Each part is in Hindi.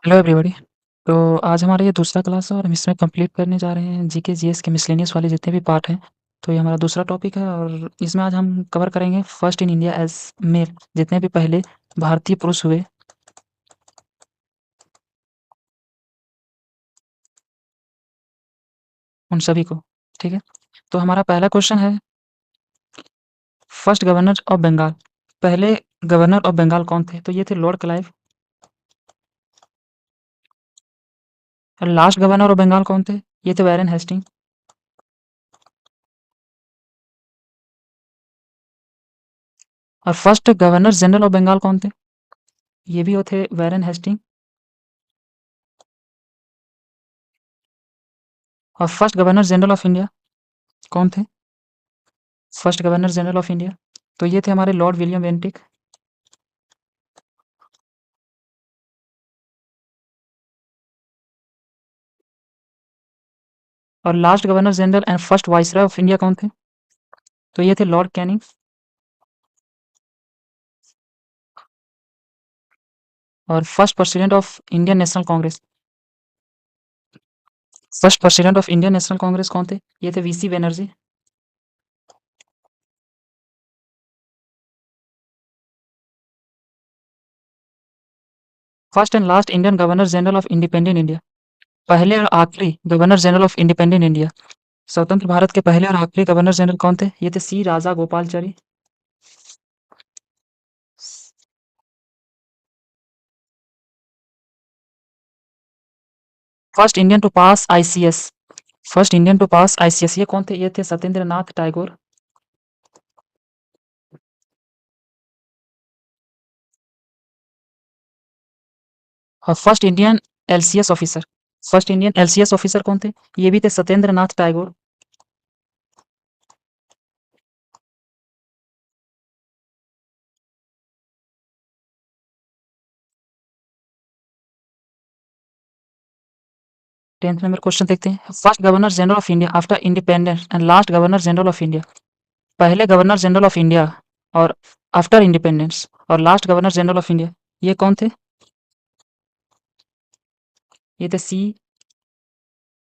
Hello everybody. तो आज हमारा ये दूसरा क्लास है और हम इसमें कंप्लीट करने जा रहे हैं जीके जीएस के मिसलेनियस वाले जितने भी पार्ट हैं। तो ये हमारा दूसरा टॉपिक है और इसमें आज हम कवर करेंगे first in India as male, जितने भी पहले भारतीय पुरुष हुए उन सभी को। ठीक है, तो हमारा पहला क्वेश्चन है, फर्स्ट गवर्नर ऑफ बंगाल। पहले गवर्नर ऑफ बंगाल कौन थे? तो ये थे लॉर्ड क्लाइव। और लास्ट गवर्नर ऑफ बंगाल कौन थे? ये थे वैरन हेस्टिंग। और first governor general of Bengal कौन थे? ये भी वो थे वैरन हेस्टिंग। और first governor general of India कौन थे? First governor general of India, तो ये थे हमारे लॉर्ड विलियम बेंटिक। और last governor general and first viceroy of India कौन थे? तो ये थे लॉर्ड कैनिंग। और first president of Indian National Congress, first president of Indian National Congress कौन थे? ये थे VC Banerjee. First and last Indian governor general of independent India, पहले और आखिरी governor general of independent India, स्वतंत्र भारत के पहले और आखिरी गवर्नर जनरल कौन थे? ये थे C Rajagopalachari. First Indian to pass ICS, first Indian to pass ICS, ये कौन थे? ये थे सत्येंद्र नाथ टैगोर। और first Indian ICS officer, first Indian ICS officer कौन थे? ये भी थे Satyendra Nath Tagore. Tenth number question देखते हैं, first governor general of India after independence and last governor general of India. पहले गवर्नर जनरल ऑफ इंडिया और आफ्टर इंडिपेंडेंस और last governor general of India, ये कौन थे? ये थे सी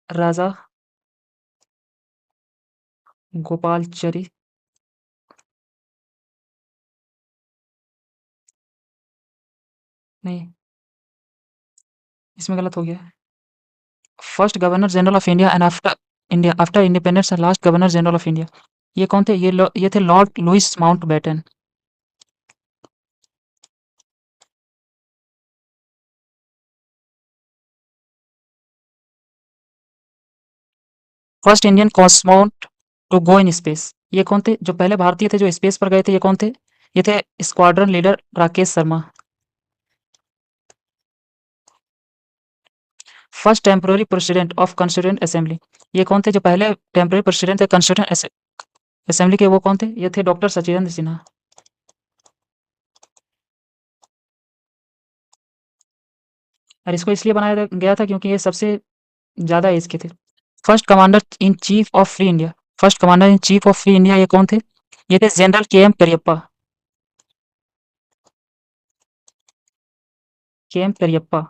राजा गोपालचरी। नहीं, इसमें गलत हो गया। First governor general of India and after independence and last governor general of India, ये कौन थे? ये थे lord Louis Mountbatten. First Indian cosmonaut to go in space, ये कौन थे? जो पहले भारतीय थे जो स्पेस पर गए थे, ये कौन थे? ये थे squadron leader Rakesh Sharma. First temporary president of constituent assembly, ये कौन थे? जो पहले टेम्पोररी प्रेसिडेंट थे कॉन्स्टिट्यूएंट असेंबली के, वो कौन थे? ये थे डॉक्टर सचिदेंद्र सिन्हा। और इसको इसलिए बनाया गया था क्योंकि ये सबसे ज्यादा एज के थे। First commander in chief of free India, first commander in chief of free India, ये कौन थे? ये थे जनरल के M Cariappa. K M Cariappa.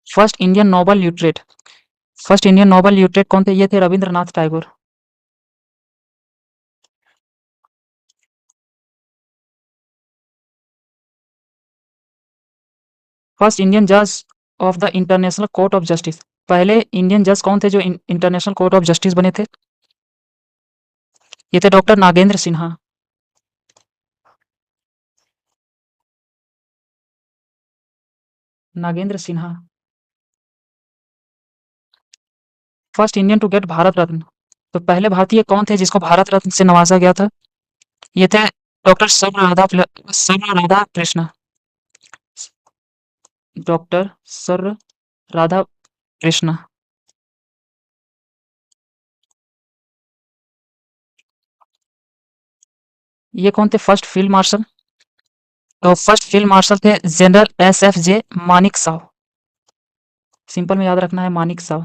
First Indian Nobel laureate, first Indian Nobel laureate कौन थे? ये थे रविंद्रनाथ टैगोर। फर्स्ट इंडियन जज of the international court of justice, पहले इंडियन जज कौन थे जो इंटरनेशनल कोर्ट ऑफ जस्टिस बने थे? ये थे doctor Nagendra Sinha. Nagendra Sinha. First Indian to get Bharat Ratna, तो पहले भारतीय कौन थे जिसको भारत रत्न से नवाजा गया था? ये थे डॉक्टर सर्व राधा कृष्णा। डॉक्टर सर्व राधा कृष्णा। ये कौन थे फर्स्ट फील्ड मार्शल? तो फर्स्ट फील्ड मार्शल थे general SFJ Manik Shaw. Simple में याद रखना है, Manik Shaw.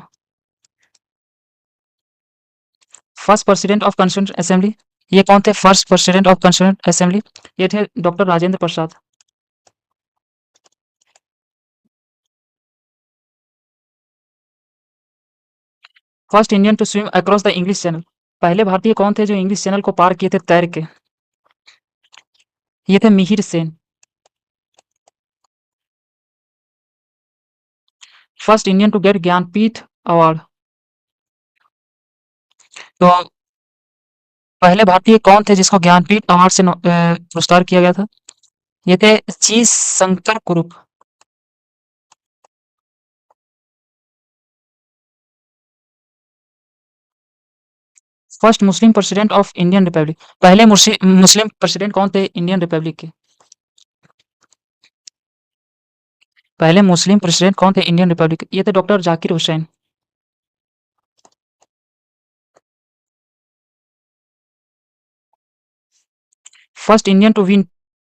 First president of constituent assembly, ये कौन थे first president of constituent assembly? ये थे doctor Rajendra Prasad. First Indian to swim across the English channel. पहले भारतीय कौन थे जो इंग्लिश चैनल को पार किए थे तैर के? ये थे Mihir Sen. First Indian to get Jnanpith award. तो पहले भारतीय कौन थे जिसको ज्ञानपीठ अवार्ड से पुरस्कार किया गया था? ये थे G Shankar Kurup. First Muslim president of Indian republic. पहले मुस्लिम प्रेसिडेंट कौन थे इंडियन रिपब्लिक के? पहले मुस्लिम प्रेसिडेंट कौन थे इंडियन रिपब्लिक के? ये थे doctor Zakir Hussain. First Indian to win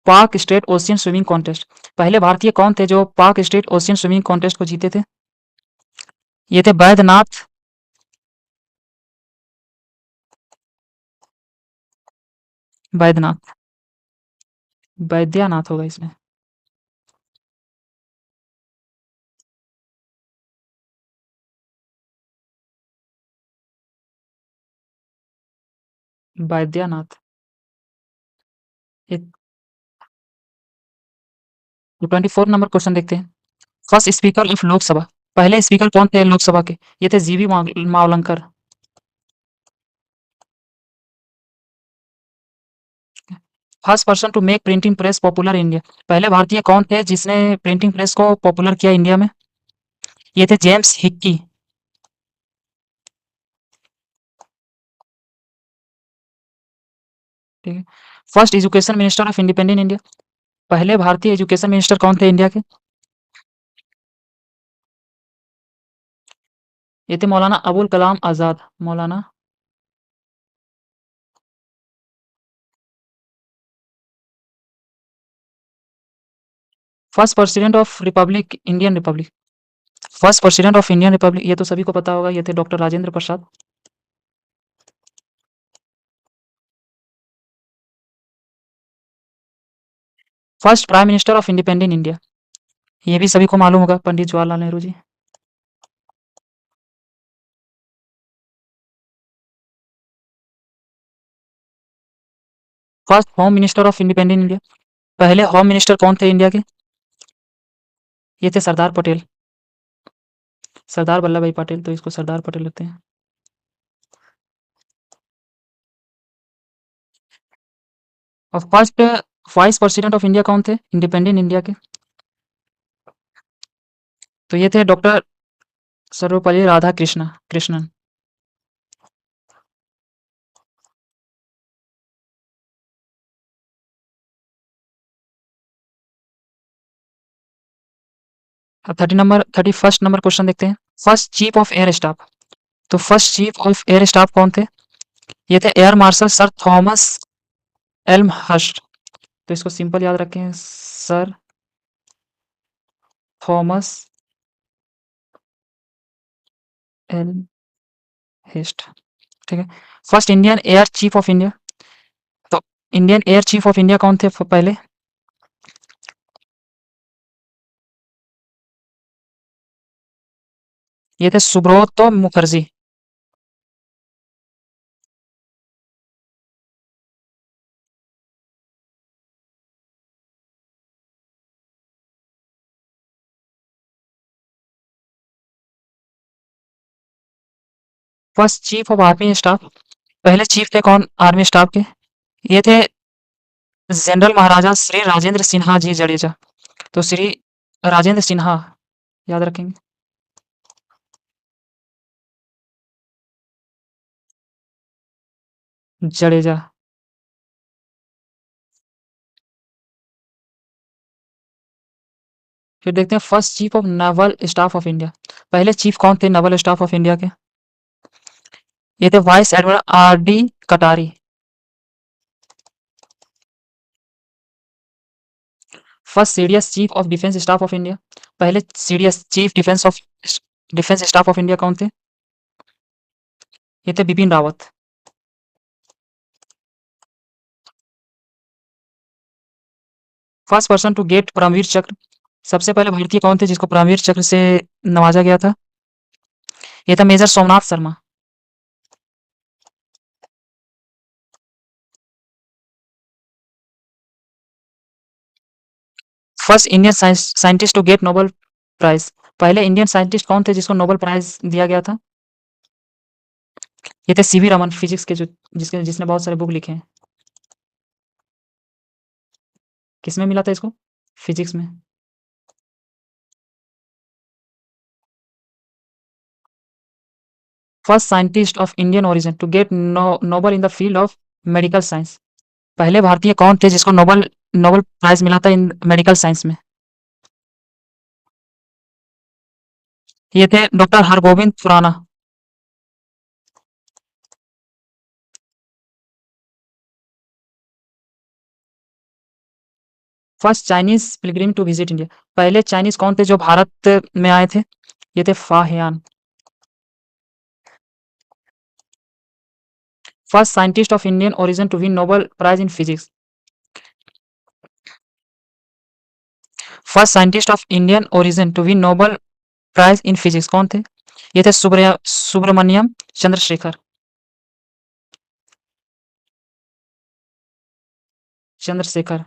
Palk strait ocean swimming contest. पहले भारतीय कौन थे जो पाक स्टेट ओशियन स्विमिंग कॉन्टेस्ट को जीते थे? ये थे बैद्यनाथ। बैद्यनाथ। वैद्यनाथ होगा इसमें। वैद्यनाथ। एक 24 नंबर क्वेश्चन देखते हैं। First speaker of Lok Sabha. पहले स्पीकर कौन थे लोकसभा के? ये थे G V Mavalankar. First person to make printing press popular India. पहले भारतीय कौन थे जिसने प्रिंटिंग प्रेस को पॉपुलर किया इंडिया में? ये थे जेम्स हिक्की। ठीक है। First education minister of independent India. पहले भारतीय एजुकेशन मिनिस्टर कौन थे इंडिया के? ये थे Maulana Abul Kalam Azad. Maulana. First president of republic Indian republic. First president of Indian republic ये तो सभी को पता होगा, ये थे doctor Rajendra Prasad. First prime minister of independent India. ये भी सभी को मालूम होगा, Pandit Jawaharlal Nehru ji. First home minister of independent India. पहले होम मिनिस्टर कौन थे इंडिया के? ये थे सरदार पटेल। सरदार वल्लभ भाई पटेल, तो इसको सरदार पटेल लगते हैं। और first vice president of India कौन थे इंडिपेंडेंट इंडिया के? तो ये थे डॉक्टर सर्वपल्ली कृष्णन। अब 31st नंबर क्वेश्चन देखते हैं। First chief of air staff. तो first chief of air staff कौन थे? ये थे air marshal sir Thomas Elmhirst. तो इसको सिंपल याद रखें, सर थॉमस एल्महेस्ट। ठीक है। First Indian air chief of India. तो Indian air chief of India कौन थे पहले? ये थे Subroto Mukherjee. First chief of army staff. पहले चीफ थे कौन आर्मी स्टाफ के? ये थे जनरल महाराजा श्री राजेंद्र सिन्हा जी जडेजा। तो श्री राजेंद्र सिन्हा याद रखेंगे। जडेजा। फिर देखते हैं first chief of naval staff of India. पहले चीफ कौन थे नेवल स्टाफ ऑफ इंडिया के? ये थे vice admiral R D Katari. First CDS chief of defence staff of India. पहले CDS chief defence staff of India कौन थे? ये थे Bipin Rawat. First person to get Paramvir Chakra. सबसे पहले भारतीय कौन थे जिसको परमवीर चक्र से नवाजा गया था? ये था major Somnath Sharma. First Indian scientist to get Nobel prize. पहले इंडियन साइंटिस्ट कौन थे जिसको नोबेल प्राइज दिया गया था? ये थे सीवी रमन, फिजिक्स के जो जिसने बहुत सारे बुक लिखे हैं। किसमें मिला था इसको? फिजिक्स में। First scientist of Indian origin to get Nobel in the field of medical science. पहले भारतीय कौन थे जिसको नोबेल नोबेल प्राइज मिला था इन मेडिकल साइंस में? ये थे doctor Hargobind Khorana. First Chinese pilgrim to visit India. पहले चाइनीज कौन थे जो भारत में आए थे? ये थे Fahien. First scientist of Indian origin to win Nobel prize in physics. First scientist of Indian origin to win Nobel prize in physics कौन थे? ये थे Subramanyan Chandrasekhar. Chandrasekhar.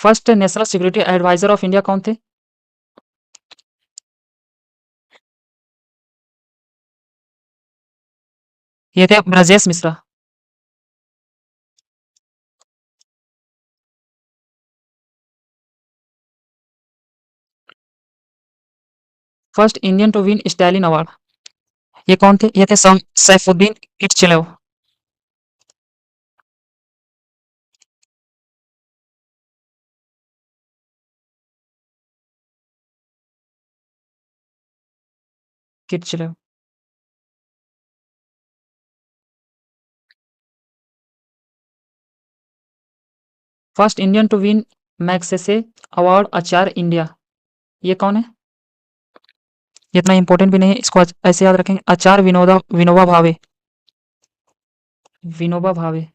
First national security adviser of India कौन थे? ये थे Brajesh Mishra. First Indian to win Stalin award. ये कौन थे? ये थे Saifuddin Kitchlew. Kitchlew. First Indian to win Magsaysay award Acharya India. ये कौन है? ये इतना इंपॉर्टेंट भी नहीं है, इसको ऐसे याद रखेंगे, आचार्य Vinoba Bhave. Vinoba Bhave.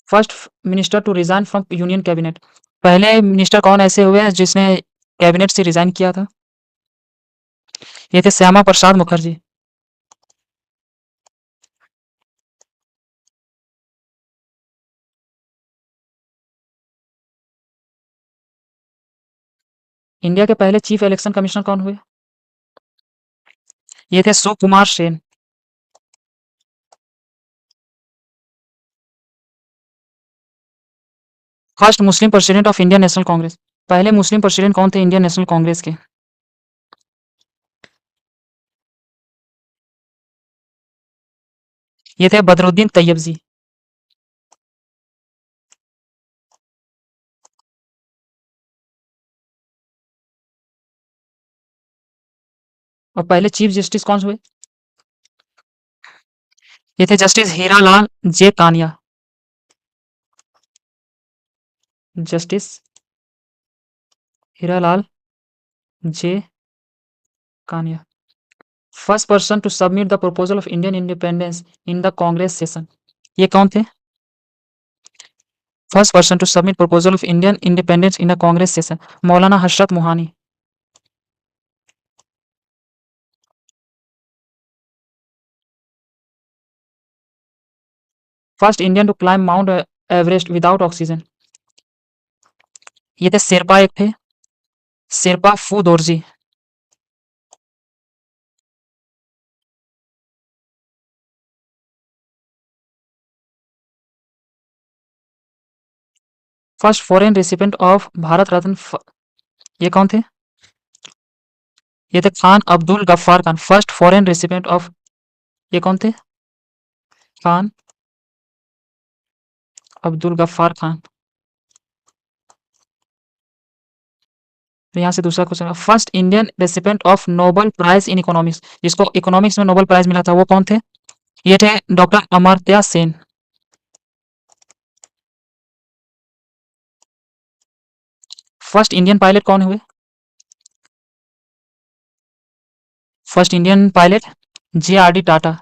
First minister to resign from union cabinet. पहले मिनिस्टर कौन ऐसे हुए हैं जिसने कैबिनेट से रिजाइन किया था? ये थे श्यामा प्रसाद मुखर्जी। इंडिया के पहले चीफ इलेक्शन कमिश्नर कौन हुए? ये थे Sukumar Sen. First Muslim president of Indian National Congress. पहले मुस्लिम प्रेसिडेंट कौन थे इंडियन नेशनल कांग्रेस के? ये थे बदरुद्दीन तैयबजी। और पहले चीफ जस्टिस कौन हुए? ये थे justice Hiralal J Kania. Justice Hiralal J Kania. First person to submit the proposal of Indian independence in the Congress session. ये कौन थे? First person to submit proposal of Indian independence in the Congress session, Maulana Hasrat Mohani. First Indian to climb Mount Everest without oxygen. ये थे शेरपा, एक थे Sherpa Phudorji. First foreign recipient of Bharat Ratna ये कौन थे? ये थे Khan Abdul Ghaffar Khan, first foreign recipient of. ये कौन थे? खान अब्दुल गफ्फार खान। तो यहाँ से दूसरा question, first Indian recipient of Nobel prize in economics, जिसको इकोनॉमिक्स में नोबेल प्राइज मिला था, वो कौन थे? ये थे doctor Amartya Sen. First Indian pilot कौन हुए? First Indian pilot J R D Tata.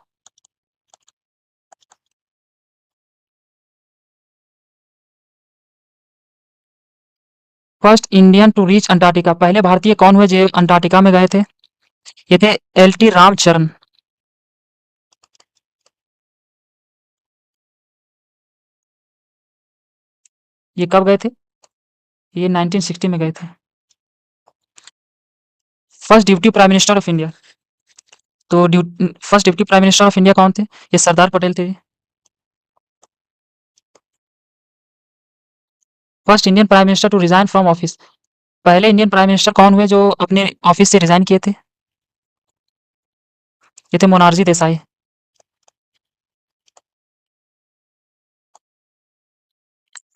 First Indian to reach Antarctica. पहले भारतीय कौन हुए जो अंटार्कटिका में गए थे? ये थे एल टी रामचरण। ये कब गए थे? ये 1960 में गए थे। First deputy prime minister of India. तो first deputy prime minister of India कौन थे? ये सरदार पटेल थे। First Indian prime minister to resign from office. पहले इंडियन प्राइम मिनिस्टर कौन हुए जो अपने ऑफिस से रिजाइन किए थे? ये थे Morarji Desai.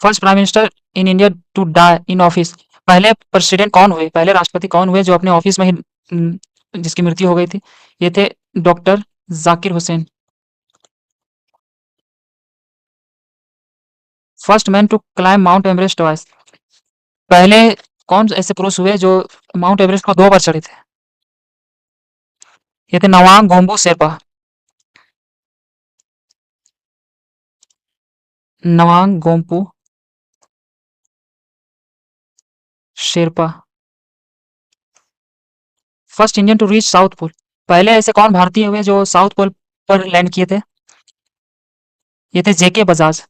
First prime minister in India to die in office. पहले प्रेसिडेंट कौन हुए, पहले राष्ट्रपति कौन हुए जो अपने ऑफिस में ही जिसकी मृत्यु हो गई थी? ये थे doctor Zakir Hussain. First man to climb Mount Everest twice. पहले कौन ऐसे पुरुष हुए जो माउंट एवरेस्ट को 2 बार चढ़े थे? ये थे Nawang Gombu Sherpa. Nawang Gombu Sherpa. First Indian to reach South Pole. पहले ऐसे कौन भारतीय हुए जो साउथ पोल पर लैंड किए थे? ये थे J K Bajaj.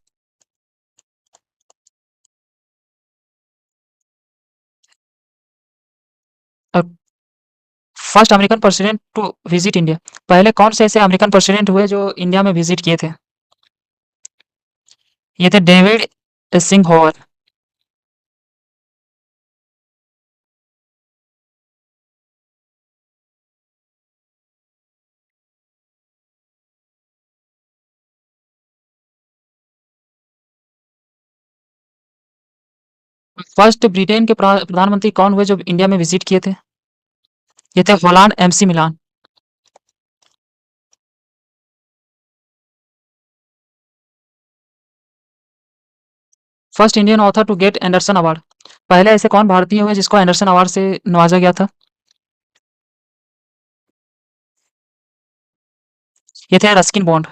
First American president to visit India. पहले कौन से ऐसे अमेरिकन प्रेसिडेंट हुए जो इंडिया में विजिट किए थे? ये थे डेविड सिंह होवर। फर्स्ट ब्रिटेन के प्रधानमंत्री कौन हुए जो इंडिया में विजिट किए थे? ये थे होलांड एमसी मिलान। First Indian author to get Andersen award. पहले ऐसे कौन भारतीय हुए जिसको एंडरसन अवार्ड से नवाजा गया था? ये थे Ruskin Bond.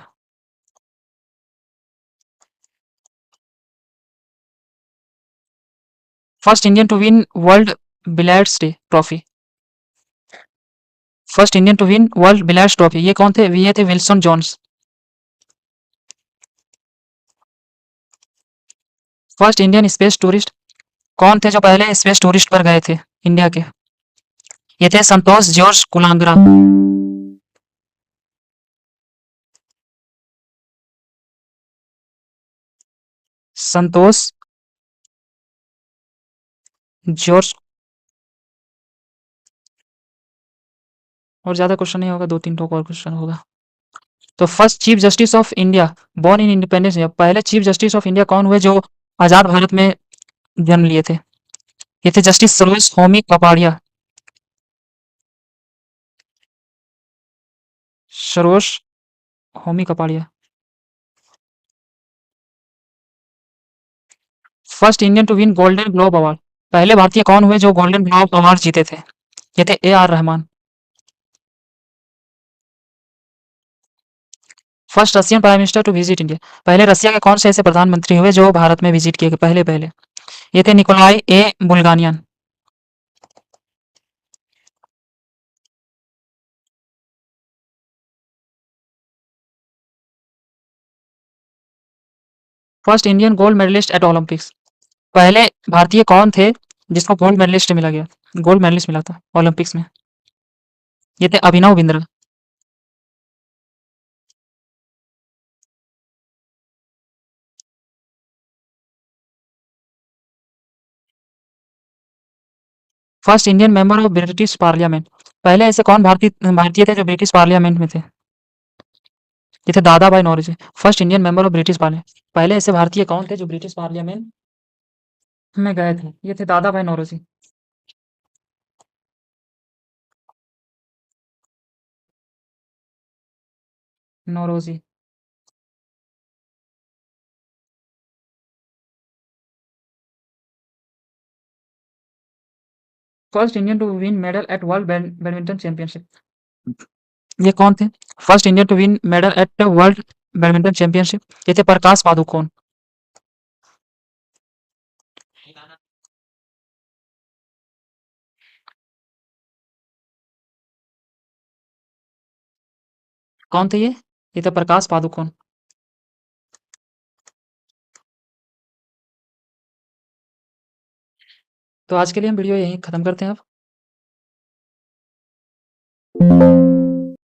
First Indian to win world billiards day trophy. First Indian to win world billiards trophy ये कौन थे? ये थे Wilson Jones. First Indian space tourist कौन थे जो पहले स्पेस टूरिस्ट पर गए थे इंडिया के? ये थे संतोष जॉर्ज कुलांगरा। संतोष जॉर्ज। और ज्यादा क्वेश्चन नहीं होगा, 2-3 और क्वेश्चन होगा। तो first chief justice of India born in independence India. पहले चीफ जस्टिस ऑफ इंडिया कौन हुए जो आजाद भारत में जन्म लिए थे? ये थे justice Saroj Homi Kapadia. Saroj Homi Kapadia. First Indian to win golden globe award. पहले भारतीय कौन हुए जो गोल्डन ग्लोब अवार्ड जीते थे? ये थे A R Rahman. First Russian prime minister to visit India. पहले रसिया के कौन से ऐसे प्रधानमंत्री हुए जो भारत में विजिट किए पहले पहले? ये थे Nikolai A Bulganin. First Indian gold medalist at Olympics. पहले भारतीय कौन थे जिसको गोल्ड मेडलिस्ट मिला गया, गोल्ड मेडलिस्ट मिला था ओलंपिक्स में? ये थे Abhinav Bindra. First Indian member of British parliament. पहले ऐसे कौन भारतीय भारतीय थे जो ब्रिटिश पार्लियामेंट में थे? ये थे Dadabhai Naoroji. First Indian member of British parliament. पहले ऐसे भारतीय कौन थे जो ब्रिटिश पार्लियामेंट में गए थे? ये थे Dadabhai Naoroji. Naoroji. First Indian to win medal at world badminton championship. ये कौन थे? First Indian to win medal at world badminton championship. ये थे प्रकाश पादुकोण। कौन थे ये? ये थे प्रकाश पादुकोण। तो आज के लिए हम वीडियो यहीं खत्म करते हैं अब।